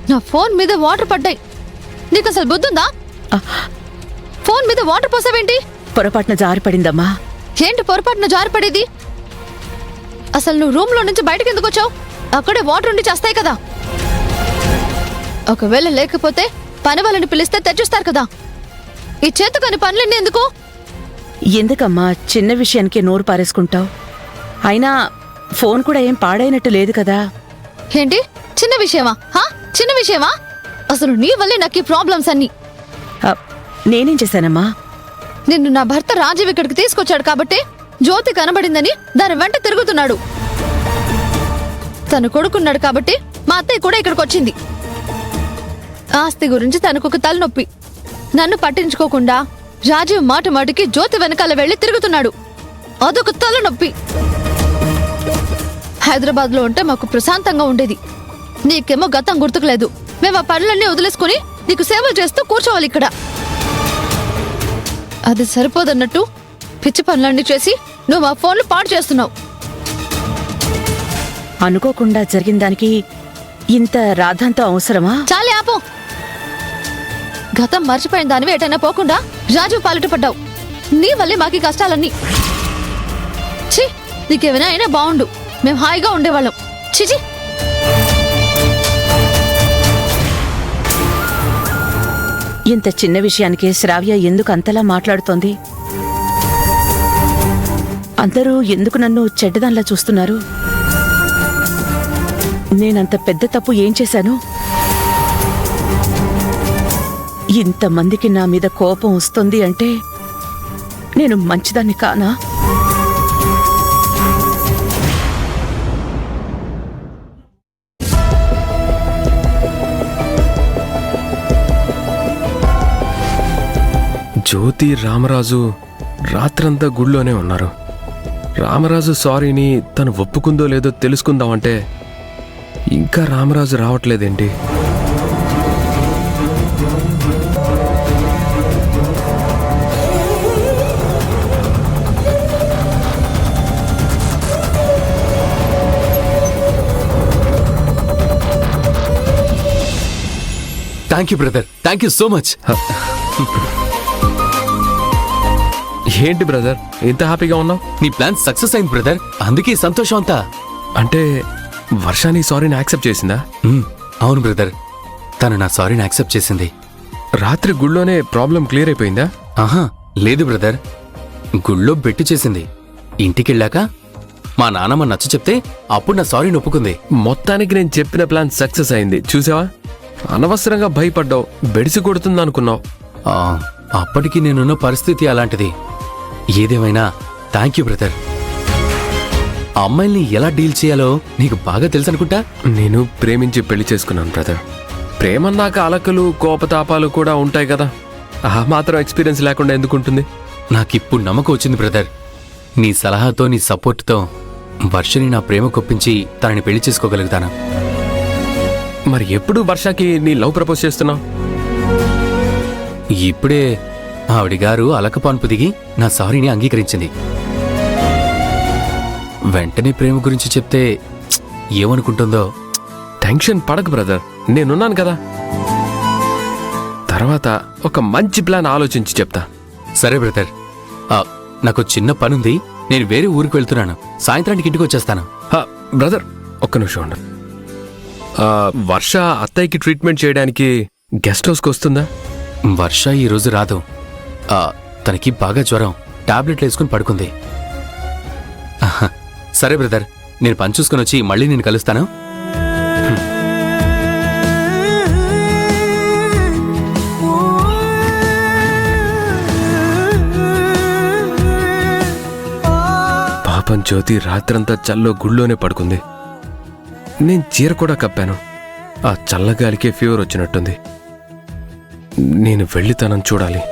నా ఫోన్ మీద వాటర్ పడ్డాయి. నీకు అసలు బుద్ధుందా? ఫోన్ మీద వాటర్ పోసావేంటి? పొరపాటున జారిపడిందమ్మా. ఏంటి పొరపాటున జారిపడేది? అసలు నువ్వు రూమ్ లో నుంచి బయటకు ఎందుకు వచ్చావు? అక్కడే వాటర్ ఉండి చేస్తాయి కదా. ఒకవేళ లేకపోతే పని వాళ్ళని పిలిస్తే తెచ్చిస్తారు కదా. ఈ చేతుకని పనులన్నీ ఎందుకు? ఎందుకమ్మా చిన్న విషయానికే నోరు పారేసుకుంటావు? అయినా ఫోన్ కూడా ఏం పాడైనట్టు లేదు కదా. ఏంటి చిన్న విషయమా? చిన్న విషయమా? అసలు నీ వల్లే నాకు ఈ ప్రాబ్లమ్స్ అన్ని. నేనేం చేశానమ్మా? నిన్ను నా భర్త రాజీవ్ ఇక్కడికి తీసుకొచ్చాడు కాబట్టి జ్యోతి కనబడిందని దాని వెంట తిరుగుతున్నాడు. తను కొడుకున్నాడు కాబట్టి మా అత్తయ్య కూడా ఇక్కడికి వచ్చింది. ఆస్తి గురించి తనకొక తలనొప్పి. నన్ను పట్టించుకోకుండా రాజీవ్ మాట మాటికి జ్యోతి వెనకాల వెళ్లి తిరుగుతున్నాడు. అదొక తలనొప్పి. హైదరాబాద్ లో ఉంటే మాకు ప్రశాంతంగా ఉండేది. నీకేమో గతం గుర్తుకులేదు. మేము ఆ పనులన్నీ వదిలేసుకుని నీకు సేవలు చేస్తూ కూర్చోవాలి ఇక్కడ. అది సరిపోదన్నట్టు పిచ్చి పనులన్నీ చేసి నువ్వు మా ఫోన్లు పాడు చేస్తున్నావు. అనుకోకుండా జరిగిన దానికి ఇంత రాధాంతం అవసరమా? చాలే ఆపో. గతం మర్చిపోయిన దానివి ఎటైనా పోకుండా రాజు పాలిట పడ్డావు. నీ వల్లే మాకి కష్టాలన్నీ. ఛీ, నీకేమైనా అయినా బాగుండు. మేము హాయిగా ఉండేవాళ్ళం. చిచి. ఇంత చిన్న విషయానికి శ్రావ్య ఎందుకు అంతలా మాట్లాడుతోంది? అందరూ ఎందుకు నన్ను చెడ్డదాన్లా చూస్తున్నారు? నేనంత పెద్ద తప్పు ఏం చేశాను? ఇంతమందికి నా మీద కోపం వస్తుంది అంటే నేను మంచిదాన్ని కానా? జ్యోతి రామరాజు రాత్రంతా గుళ్ళోనే ఉన్నారు. రామరాజు సారీని తను ఒప్పుకుందో లేదో తెలుసుకుందామంటే ఇంకా రామరాజు రావట్లేదేంటి? Thank you brother, thank you so much. ఏంటి బ్రదర్ ఇంత హ్యాపీగా ఉన్నావు? నీ ప్లాన్ సక్సెస్ అయింది బ్రదర్, అందుకే సంతోషం అంతా. అంటే వర్షాని సారీని యాక్సెప్ట్ చేసిందా? అవును బ్రదర్, తను నా సారీని యాక్సెప్ట్ చేసింది. రాత్రి గుళ్ళోనే ప్రాబ్లం క్లియర్ అయిపోయిందా? ఆహా లేదు బ్రదర్, గుళ్ళో బెట్టు చేసింది. ఇంటికెళ్ళాక మా నాన్నమ్మ నచ్చ చెప్తే అప్పుడు నా సారీని ఒప్పుకుంది. మొత్తానికి నేను చెప్పిన ప్లాన్ సక్సెస్ అయింది. చూసావా, అనవసరంగా భయపడ్డావు. బెడిసి కొడుతుందనుకున్నావు. అప్పటికి నేనున్న పరిస్థితి అలాంటిది. ఏదేమైనా థ్యాంక్ యూ బ్రదర్. ఆ అమ్మాయిల్ని ఎలా డీల్ చేయాలో నీకు బాగా తెలుసు అనుకుంటా. నేను ప్రేమించి పెళ్లి చేసుకున్నాను బ్రదర్. ప్రేమన్నాక అలకలు కోపతాపాలు కూడా ఉంటాయి కదా. ఆ మాత్రం ఎక్స్పీరియన్స్ లేకుండా ఎందుకుంటుంది? నాకిప్పుడు నమ్మకం వచ్చింది బ్రదర్. నీ సలహాతో నీ సపోర్ట్తో వర్షని నా ప్రేమ కొప్పించి తనని పెళ్లి చేసుకోగలుగుతాను. మరి ఎప్పుడు వర్షకి నీ లవ్ ప్రపోజ్ చేస్తున్నావు? ఇప్పుడే ఆవిడిగారు అలకపాన్పు దిగి నా సారీని అంగీకరించింది. వెంటనే ప్రేమ గురించి చెప్తే ఏమనుకుంటుందో. టెన్షన్ పడకు బ్రదర్, నేనున్నాను కదా. తర్వాత ఒక మంచి ప్లాన్ ఆలోచించి చెప్తా. సరే బ్రదర్, నాకు చిన్న పనుంది, నేను వేరే ఊరికి వెళ్తున్నాను. సాయంత్రానికి ఇంటికి వచ్చేస్తాను. బ్రదర్ ఒక్క నిమిషం ఉండు. వర్ష అత్తయ్యకి ట్రీట్మెంట్ చేయడానికి గెస్ట్ హౌస్కి వస్తుందా? వర్ష ఈరోజు రాదు. తనకి బాగా జ్వరం, టాబ్లెట్లు వేసుకుని పడుకుంది. సరే బ్రదర్, నేను పని చూసుకుని వచ్చి మళ్ళీ నేను కలుస్తాను. పాపం జ్యోతి రాత్రంతా చల్లో గుళ్ళోనే పడుకుంది. నేను చీర కూడా కప్పాను. ఆ చల్లగాలికే ఫీవర్ వచ్చినట్టుంది. నేను వెళ్ళి తనని చూడాలి.